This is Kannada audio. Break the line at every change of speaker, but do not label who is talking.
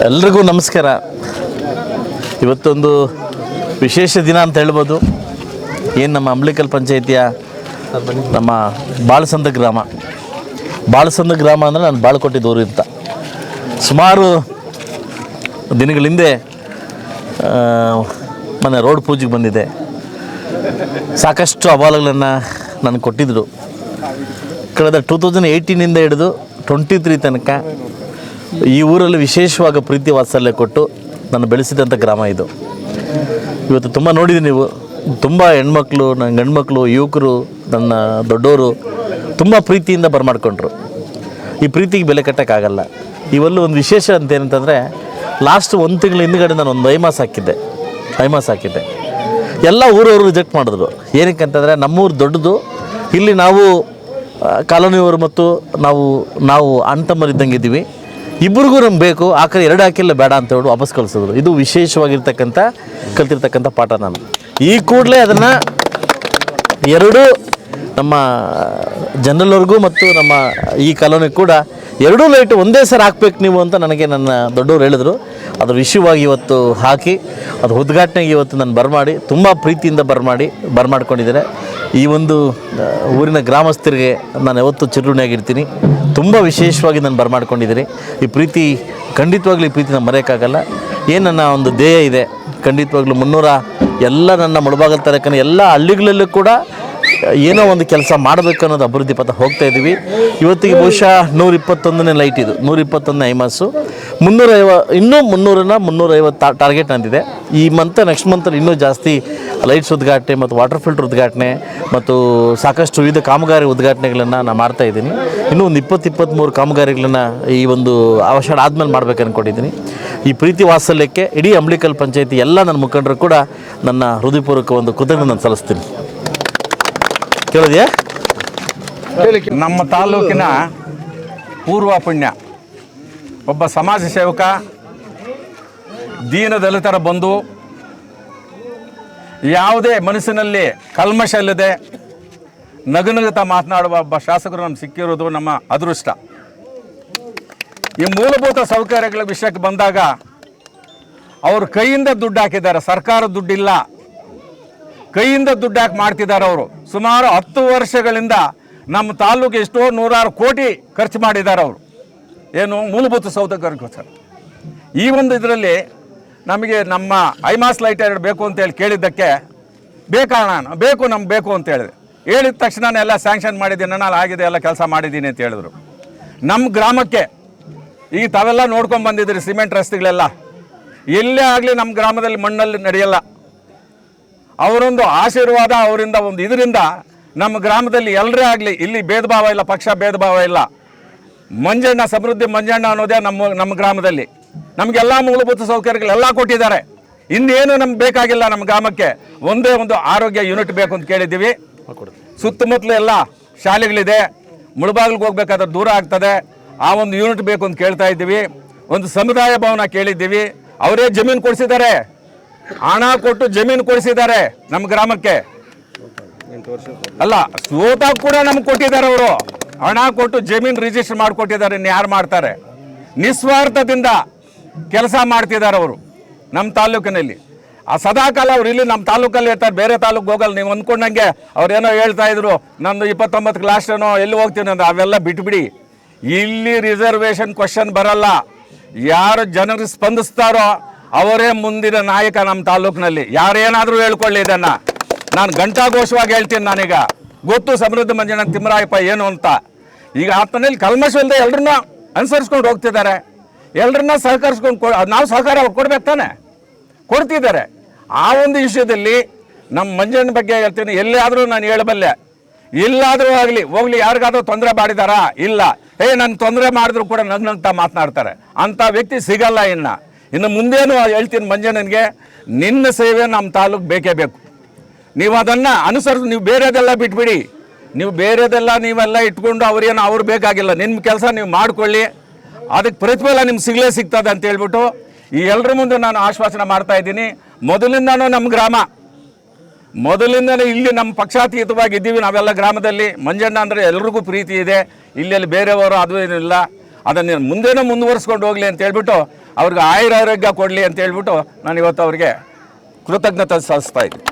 ಎಲ್ರಿಗೂ ನಮಸ್ಕಾರ. ಇವತ್ತೊಂದು ವಿಶೇಷ ದಿನ ಅಂತ ಹೇಳ್ಬೋದು. ಏನು ನಮ್ಮ ಅಂಬ್ಲಿಕಲ್ ಪಂಚಾಯಿತಿಯ ನಮ್ಮ ಬಾಳಸಂದ್ರ ಗ್ರಾಮ ಅಂದರೆ ನಾನು ಬಾಳ್ಕೊಟ್ಟಿದ್ದೂರು ಅಂತ ಸುಮಾರು ದಿನಗಳ ಹಿಂದೆ ಮೊನ್ನೆ ರೋಡ್ ಪೂಜೆಗೆ ಬಂದಿದೆ. ಸಾಕಷ್ಟು ಅಹವಾಲುಗಳನ್ನು ನನಗೆ ಕೊಟ್ಟಿದ್ದರು. ಕಳೆದ 2018 ಹಿಡಿದು 23 ತನಕ ಈ ಊರಲ್ಲಿ ವಿಶೇಷವಾಗಿ ಪ್ರೀತಿ ವಾತ್ಸಲ್ಯ ಕೊಟ್ಟು ನಾನು ಬೆಳೆಸಿದಂಥ ಗ್ರಾಮ ಇದು. ಇವತ್ತು ತುಂಬ ನೋಡಿದ್ದೀನಿ ನೀವು, ತುಂಬ ಹೆಣ್ಮಕ್ಳು, ನನ್ನ ಗಂಡ್ಮಕ್ಳು, ಯುವಕರು, ನನ್ನ ದೊಡ್ಡವರು ತುಂಬ ಪ್ರೀತಿಯಿಂದ ಬರಮಾಡ್ಕೊಂಡ್ರು. ಈ ಪ್ರೀತಿಗೆ ಬೆಲೆ ಕಟ್ಟೋಕ್ಕಾಗಲ್ಲ. ಇವಲ್ಲೂ ಒಂದು ವಿಶೇಷ ಅಂತ ಏನಂತಂದರೆ, ಲಾಸ್ಟ್ 1 ತಿಂಗಳ ಹಿಂದ್ಗಡೆ ನಾನು ಒಂದು ಐಮಾಸ್ ಹಾಕಿದ್ದೆ. ಎಲ್ಲ ಊರವರು ರಿಜೆಕ್ಟ್ ಮಾಡಿದ್ರು. ಏನಕ್ಕೆ ಅಂತಂದರೆ, ನಮ್ಮೂರು ದೊಡ್ಡದು, ಇಲ್ಲಿ ನಾವು ಕಾಲೋನಿಯವರು ಮತ್ತು ನಾವು ಅಣ್ತಮ್ಮರಿದ್ದಂಗೆ ಇದ್ದೀವಿ, ಇಬ್ಬರಿಗೂ ನಮ್ಗೆ ಬೇಕು, ಆಕಡೆ 2 ಹಾಕಿಲ್ಲ ಬೇಡ ಅಂತ ಹೇಳಿ ವಾಪಸ್ ಕಳಿಸಿದ್ರು. ಇದು ಕಲ್ತಿರ್ತಕ್ಕಂಥ ಪಾಠ. ನಾನು ಈ ಕೂಡಲೇ ಅದನ್ನು 2 ನಮ್ಮ ಜನರಲ್ವರೆಗೂ ಮತ್ತು ನಮ್ಮ ಈ ಕಾಲೋನಿಗೆ ಕೂಡ 2 ಲೈಟ್ ಒಂದೇ ಸರಿ ಹಾಕ್ಬೇಕು ನೀವು ಅಂತ ನನಗೆ ನನ್ನ ದೊಡ್ಡವರು ಹೇಳಿದರು. ಅದ್ರ ವಿಷಯವಾಗಿ ಇವತ್ತು ಹಾಕಿ ಅದು ಉದ್ಘಾಟನೆಗೆ ಇವತ್ತು ನಾನು ಬರಮಾಡಿ ತುಂಬ ಪ್ರೀತಿಯಿಂದ ಬರಮಾಡ್ಕೊಂಡಿದ್ದಾರೆ. ಈ ಒಂದು ಊರಿನ ಗ್ರಾಮಸ್ಥರಿಗೆ ನಾನು ಯಾವತ್ತೂ ಚಿರಋಣಿಯಾಗಿರ್ತೀನಿ. ತುಂಬ ವಿಶೇಷವಾಗಿ ನಾನು ಬರಮಾಡ್ಕೊಂಡಿದ್ದೀನಿ. ಈ ಪ್ರೀತಿ ಖಂಡಿತವಾಗ್ಲೂ ನಾನು ಮರೆಯೋಕ್ಕಾಗಲ್ಲ. ಏನು ನನ್ನ ಒಂದು ಧ್ಯೇಯ ಇದೆ, ಖಂಡಿತವಾಗ್ಲೂ 300 ಎಲ್ಲ ನನ್ನ ಮುಳಬಾಗಲ್ ತಾಲೂಕಿನ ಎಲ್ಲ ಹಳ್ಳಿಗಳಲ್ಲೂ ಕೂಡ ಏನೋ ಒಂದು ಕೆಲಸ ಮಾಡಬೇಕು ಅನ್ನೋದು ಅಭಿವೃದ್ಧಿ ಪಥ ಹೋಗ್ತಾ ಇದ್ದೀವಿ. ಇವತ್ತಿಗೆ ಬಹುಶಃ 121ನೇ ಲೈಟ್, ಇದು 121ನೇ ಐಮಾಸು. 350 ಟಾರ್ಗೆಟ್ ಅಂತಿದೆ. ಈ ನೆಕ್ಸ್ಟ್ ಮಂತಲ್ಲಿ ಇನ್ನೂ ಜಾಸ್ತಿ ಲೈಟ್ಸ್ ಉದ್ಘಾಟನೆ ಮತ್ತು ವಾಟರ್ ಫಿಲ್ಟರ್ ಉದ್ಘಾಟನೆ ಮತ್ತು ಸಾಕಷ್ಟು ವಿವಿಧ ಕಾಮಗಾರಿ ಉದ್ಘಾಟನೆಗಳನ್ನು ನಾನು ಮಾಡ್ತಾಯಿದ್ದೀನಿ. ಇನ್ನೂ ಒಂದು 20-23 ಕಾಮಗಾರಿಗಳನ್ನು ಈ ಒಂದು ಆಷಾಢ ಆದಮೇಲೆ ಮಾಡ್ಬೇಕು ಅಂದ್ಕೊಂಡಿದ್ದೀನಿ. ಈ ಪ್ರೀತಿ ವಾತ್ಸಲ್ಯಕ್ಕೆ ಇಡೀ ಅಂಬ್ಲಿಕಲ್ ಪಂಚಾಯಿತಿ ಎಲ್ಲ ನನ್ನ ಮುಖಂಡರು ಕೂಡ ನನ್ನ ಹೃದಯಪೂರ್ವಕ ಒಂದು ಕೃತಜ್ಞತೆ ನಾನು ಸಲ್ಲಿಸ್ತೀನಿ. ಕೇಳಿದೆಯಾ?
ನಮ್ಮ ತಾಲೂಕಿನ ಪೂರ್ವ ಪುಣ್ಯ, ಒಬ್ಬ ಸಮಾಜ ಸೇವಕ, ದೀನ ದಲಿತರ ಬಂಧು, ಯಾವುದೇ ಮನಸ್ಸಿನಲ್ಲಿ ಕಲ್ಮಶ ಇಲ್ಲದೆ ನಗುನಗುತ್ತಾ ಮಾತನಾಡುವ ಒಬ್ಬ ಶಾಸಕರು ನಮ್ಗೆ ಸಿಕ್ಕಿರೋದು ನಮ್ಮ ಅದೃಷ್ಟ. ಈ ಮೂಲಭೂತ ಸೌಕರ್ಯಗಳ ವಿಷಯಕ್ಕೆ ಬಂದಾಗ ಅವರು ಕೈಯಿಂದ ದುಡ್ಡು ಹಾಕಿದ್ದಾರೆ, ಸರ್ಕಾರ ದುಡ್ಡಿಲ್ಲ, ಕೈಯಿಂದ ದುಡ್ಡು ಹಾಕಿ ಮಾಡ್ತಿದ್ದಾರೆ. ಅವರು ಸುಮಾರು 10 ವರ್ಷಗಳಿಂದ ನಮ್ಮ ತಾಲೂಕು ಎಷ್ಟೋ 100 ಕೋಟಿ ಖರ್ಚು ಮಾಡಿದ್ದಾರೆ ಅವರು, ಏನು ಮೂಲಭೂತ ಸೌಕರ್ಯಕ್ಕೋಸ್ಕರ. ಈ ಒಂದು ಇದರಲ್ಲಿ ನಮಗೆ ನಮ್ಮ ಐಮಾಸ್ ಲೈಟ್ 2 ಬೇಕು ಅಂತೇಳಿ ಕೇಳಿದ್ದಕ್ಕೆ ನಮ್ಗೆ ಬೇಕು ಅಂತ ಹೇಳಿದ ತಕ್ಷಣ ಎಲ್ಲ ಸ್ಯಾಂಕ್ಷನ್ ಮಾಡಿದ್ದೀನಿ, ನಾನು ಆಗಿದೆ, ಎಲ್ಲ ಕೆಲಸ ಮಾಡಿದ್ದೀನಿ ಅಂತ ಹೇಳಿದ್ರು. ನಮ್ಮ ಗ್ರಾಮಕ್ಕೆ ಈಗ ತಾವೆಲ್ಲ ನೋಡ್ಕೊಂಡು ಬಂದಿದ್ದೀರಿ, ಸಿಮೆಂಟ್ ರಸ್ತೆಗಳೆಲ್ಲ ಎಲ್ಲೇ ಆಗಲಿ ನಮ್ಮ ಗ್ರಾಮದಲ್ಲಿ ಮಣ್ಣಲ್ಲಿ ನಡೆಯಲ್ಲ. ಅವರೊಂದು ಆಶೀರ್ವಾದ, ಅವರಿಂದ ಒಂದು ಇದರಿಂದ ನಮ್ಮ ಗ್ರಾಮದಲ್ಲಿ ಎಲ್ಲರೇ ಆಗಲಿ, ಇಲ್ಲಿ ಭೇದ ಭಾವ ಇಲ್ಲ, ಪಕ್ಷ ಭೇದ ಭಾವ ಇಲ್ಲ. ಮಂಜಣ್ಣ, ಸಮೃದ್ಧಿ ಮಂಜಣ್ಣ ಅನ್ನೋದೇ ನಮ್ಮ ಗ್ರಾಮದಲ್ಲಿ ನಮಗೆಲ್ಲ ಮೂಲಭೂತ ಸೌಕರ್ಯಗಳೆಲ್ಲ ಕೊಟ್ಟಿದ್ದಾರೆ. ಇನ್ನೇನು ನಮ್ಗೆ ಬೇಕಾಗಿಲ್ಲ. ನಮ್ಮ ಗ್ರಾಮಕ್ಕೆ ಒಂದೇ ಒಂದು ಆರೋಗ್ಯ ಯೂನಿಟ್ ಬೇಕು ಅಂತ ಕೇಳಿದ್ದೀವಿ. ಸುತ್ತಮುತ್ತಲು ಎಲ್ಲ ಶಾಲೆಗಳಿದೆ, ಮುಳಬಾಗಿಲಿಗೆ ಹೋಗ್ಬೇಕಾದ್ರೆ ದೂರ ಆಗ್ತದೆ, ಆ ಒಂದು ಯೂನಿಟ್ ಬೇಕು ಅಂತ ಕೇಳ್ತಾ ಇದ್ದೀವಿ. ಒಂದು ಸಮುದಾಯ ಭವನ ಕೇಳಿದ್ದೀವಿ, ಅವರೇ ಜಮೀನು ಕೊಡಿಸಿದ್ದಾರೆ, ಹಣ ಕೊಟ್ಟು ಜಮೀನು ಕೊಡಿಸಿದ್ದಾರೆ ನಮ್ಮ ಗ್ರಾಮಕ್ಕೆ. ಅಲ್ಲ, ಸೋತಾಗ ಕೂಡ ನಮ್ಗೆ ಕೊಟ್ಟಿದ್ದಾರೆ, ಅವರು ಹಣ ಕೊಟ್ಟು ಜಮೀನು ರಿಜಿಸ್ಟರ್ ಮಾಡಿಕೊಟ್ಟಿದ್ದಾರೆ. ಇನ್ನು ಯಾರು ಮಾಡ್ತಾರೆ? ನಿಸ್ವಾರ್ಥದಿಂದ ಕೆಲಸ ಮಾಡ್ತಿದ್ದಾರೆ ಅವರು ನಮ್ಮ ತಾಲೂಕಿನಲ್ಲಿ. ಸದಾಕಾಲ ಅವ್ರು ಇಲ್ಲಿ ನಮ್ಮ ತಾಲೂಕಲ್ಲಿ ಇರ್ತಾರೆ, ಬೇರೆ ತಾಲೂಕು ಹೋಗಲ್ಲ. ನೀವು ಅಂದ್ಕೊಂಡಂಗೆ ಅವ್ರೇನೋ ಹೇಳ್ತಾ ಇದ್ರು, ನಂದು 29 ಕ್ಲಾಸ್ ಏನೋ ಎಲ್ಲಿ ಹೋಗ್ತೀನಿ ಅಂದ್ರೆ ಅವೆಲ್ಲ ಬಿಟ್ಬಿಡಿ. ಇಲ್ಲಿ ರಿಸರ್ವೇಷನ್ ಕ್ವಶನ್ ಬರಲ್ಲ. ಯಾರು ಜನರಿಗೆ ಸ್ಪಂದಿಸ್ತಾರೋ ಅವರೇ ಮುಂದಿನ ನಾಯಕ ನಮ್ಮ ತಾಲೂಕಿನಲ್ಲಿ. ಯಾರೇನಾದರೂ ಹೇಳ್ಕೊಳ್ಳಿ, ಇದನ್ನು ನಾನು ಘಂಟಾಘೋಷವಾಗಿ ಹೇಳ್ತೀನಿ. ನಾನೀಗ ಗೊತ್ತು ಸಮೃದ್ಧಿ ಮಂಜಣ್ಣ ತಿಮ್ಮರಾಯಪ್ಪ ಏನು ಅಂತ. ಈಗ ಆತನಲ್ಲಿ ಕಲ್ಮಶ ಇಲ್ಲದೆ ಎಲ್ಲರನ್ನ ಅನುಸರಿಸ್ಕೊಂಡು ಹೋಗ್ತಿದ್ದಾರೆ, ಎಲ್ಲರನ್ನ ಸಹಕರಿಸ್ಕೊಂಡು ನಾವು ಸಹಕಾರ ಕೊಡ್ಬೇಕು ತಾನೆ, ಕೊಡ್ತಿದ್ದಾರೆ. ಆ ಒಂದು ವಿಷಯದಲ್ಲಿ ನಮ್ಮ ಮಂಜಣ್ಣ ಬಗ್ಗೆ ಹೇಳ್ತೀನಿ. ಎಲ್ಲಾದರೂ ನಾನು ಹೇಳಬಲ್ಲೆ, ಎಲ್ಲಾದರೂ ಆಗಲಿ ಹೋಗ್ಲಿ, ಯಾರಿಗಾದ್ರೂ ತೊಂದರೆ ಮಾಡಿದಾರಾ? ಇಲ್ಲ. ನನ್ನ ತೊಂದರೆ ಮಾಡಿದ್ರು ಕೂಡ ನಗ್ನಂತ ಮಾತನಾಡ್ತಾರೆ. ಅಂಥ ವ್ಯಕ್ತಿ ಸಿಗಲ್ಲ. ಇನ್ನು ಮುಂದೇನು ಹೇಳ್ತೀನಿ ಮಂಜಣ್ಣನಿಗೆ, ನಿನ್ನ ಸೇವೆ ನಮ್ಮ ತಾಲೂಕು ಬೇಕೇ ಬೇಕು. ನೀವು ಅದನ್ನು ಅನುಸರಿಸಿ, ನೀವು ಬೇರೆದೆಲ್ಲ ಬಿಟ್ಬಿಡಿ. ನೀವೆಲ್ಲ ಇಟ್ಕೊಂಡು ಅವ್ರು ಬೇಕಾಗಿಲ್ಲ. ನಿಮ್ಮ ಕೆಲಸ ನೀವು ಮಾಡ್ಕೊಳ್ಳಿ, ಅದಕ್ಕೆ ಪ್ರತಿಫಲ ನಿಮ್ಗೆ ಸಿಗ್ತದೆ ಅಂತ ಹೇಳ್ಬಿಟ್ಟು ಈ ಎಲ್ಲರ ಮುಂದೆ ನಾನು ಆಶ್ವಾಸನೆ ಮಾಡ್ತಾ ಇದ್ದೀನಿ. ಮೊದಲಿಂದನೂ ನಮ್ಮ ಗ್ರಾಮ, ಮೊದಲಿಂದಲೇ ಇಲ್ಲಿ ನಮ್ಮ ಪಕ್ಷಾತೀತವಾಗಿ ಇದ್ದೀವಿ ನಾವೆಲ್ಲ ಗ್ರಾಮದಲ್ಲಿ. ಮಂಜಣ್ಣ ಅಂದರೆ ಎಲ್ರಿಗೂ ಪ್ರೀತಿ ಇದೆ. ಇಲ್ಲಿ ಬೇರೆಯವರು ಅದು ಏನಿಲ್ಲ. ಅದನ್ನು ಮುಂದೇನೂ ಮುಂದುವರಿಸ್ಕೊಂಡು ಹೋಗಲಿ ಅಂತ ಹೇಳ್ಬಿಟ್ಟು ಅವ್ರಿಗೆ ಆಯುರಾರೋಗ್ಯ ಕೊಡಲಿ ಅಂತ ಹೇಳ್ಬಿಟ್ಟು ನಾನು ಇವತ್ತು ಅವ್ರಿಗೆ ಕೃತಜ್ಞತೆ ಸಲ್ಲಿಸ್ತಾ ಇದ್ದೀನಿ.